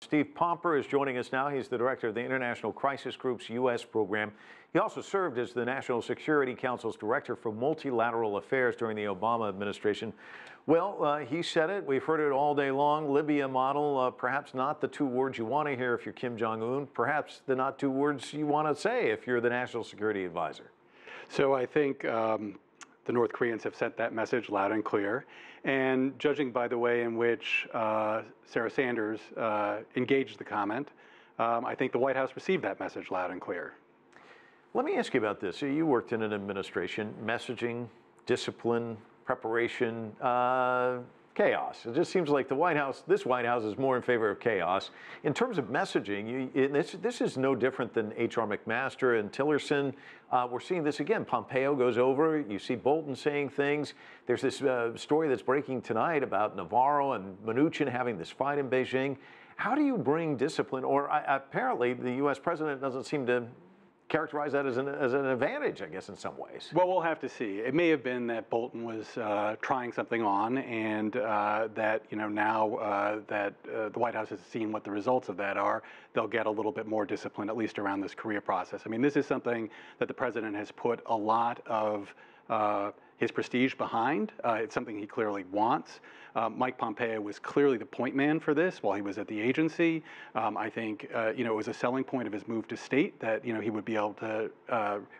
Steve Pomper is joining us now. He's the director of the International Crisis Group's U.S. program. He also served as the National Security Council's director for Multi-lateral Affairs during the Obama administration. Well, he said it. We've heard it all day long. Libya model, perhaps not the two words you want to hear if you're Kim Jong Un. Perhaps the not two words you want to say if you're the National Security Advisor. So I think the North Koreans have sent that message loud and clear. And judging by the way in which Sarah Sanders engaged the comment, I think the White House received that message loud and clear. Let me ask you about this. So you worked in an administration, messaging, discipline, preparation, chaos. It just seems like the White House, this White House is more in favor of chaos. In terms of messaging, this is no different than H.R. McMaster and Tillerson. We're seeing this again. Pompeo goes over. You see Bolton saying things. There's this story that's breaking tonight about Navarro and Mnuchin having this fight in Beijing. How do you bring discipline? Or apparently the U.S. president doesn't seem to characterize that as an advantage, I guess, in some ways. Well, we'll have to see. It may have been that Bolton was trying something on, and that now that the White House has seen what the results of that are, they'll get a little bit more discipline, at least around this Korea process. I mean, this is something that the president has put a lot of his prestige behind. It's something he clearly wants. Mike Pompeo was clearly the point man for this while he was at the agency. I think it was a selling point of his move to state that he would be able to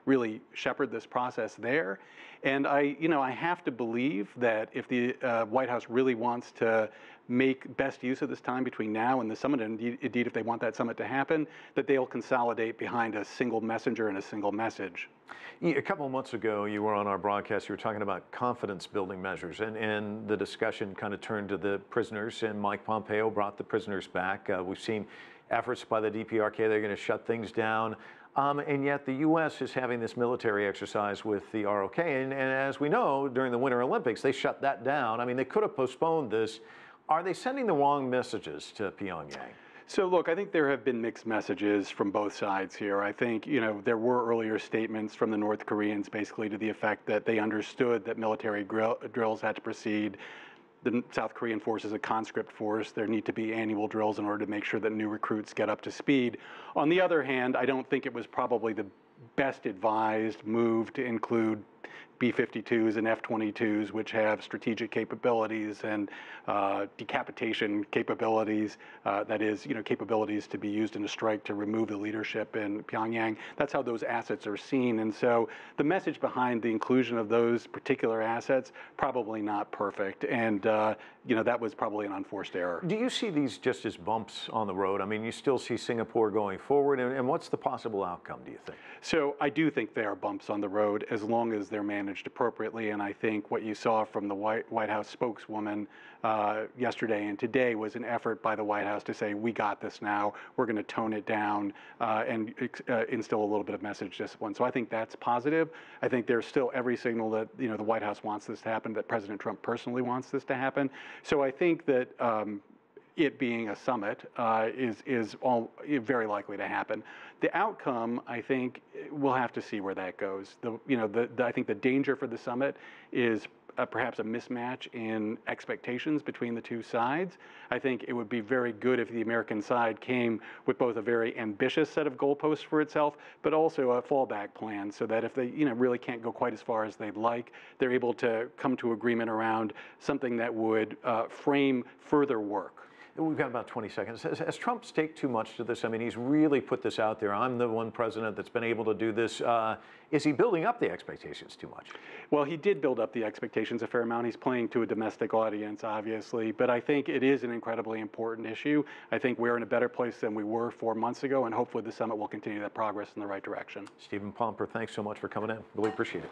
really shepherd this process there. And I have to believe that if the White House really wants to make best use of this time between now and the summit, and indeed if they want that summit to happen, that they'll consolidate behind a single messenger and a single message. A couple of months ago, you were on our broadcast, you were talking about confidence building measures, and the discussion kind of turned to the prisoners, and Mike Pompeo brought the prisoners back. We've seen efforts by the DPRK, they're going to shut things down. And yet the U.S. is having this military exercise with the ROK. And as we know, during the Winter Olympics, they shut that down. I mean, they could have postponed this. Are they sending the wrong messages to Pyongyang? So look, I think there have been mixed messages from both sides here. I think, there were earlier statements from the North Koreans basically to the effect that they understood that military drills had to proceed. The South Korean force is a conscript force. There need to be annual drills in order to make sure that new recruits get up to speed. On the other hand, I don't think it was probably the best advised move to include B-52s and F-22s, which have strategic capabilities and decapitation capabilities, that is, capabilities to be used in a strike to remove the leadership in Pyongyang. That's how those assets are seen. And so the message behind the inclusion of those particular assets, probably not perfect. And, that was probably an unforced error. Do you see these just as bumps on the road? I mean, you still see Singapore going forward, and what's the possible outcome, do you think? So I do think they are bumps on the road as long as they're managed appropriately, and I think what you saw from the White House spokeswoman yesterday and today was an effort by the White House to say, we got this now, we're going to tone it down and instill a little bit of message discipline. So I think that's positive. I think there's still every signal that the White House wants this to happen, that President Trump personally wants this to happen. So I think that it being a summit is very likely to happen. The outcome, I think, we'll have to see where that goes. I think the danger for the summit is perhaps a mismatch in expectations between the two sides. I think it would be very good if the American side came with both a very ambitious set of goalposts for itself, but also a fallback plan, so that if they really can't go quite as far as they'd like, they're able to come to agreement around something that would frame further work. We've got about 20 seconds. Has Trump staked too much to this? I mean, he's really put this out there. I'm the one president that's been able to do this. Is he building up the expectations too much? Well, he did build up the expectations a fair amount. He's playing to a domestic audience, obviously. But I think it is an incredibly important issue. I think we're in a better place than we were 4 months ago, and hopefully the summit will continue that progress in the right direction. Stephen Pomper, thanks so much for coming in. Really appreciate it.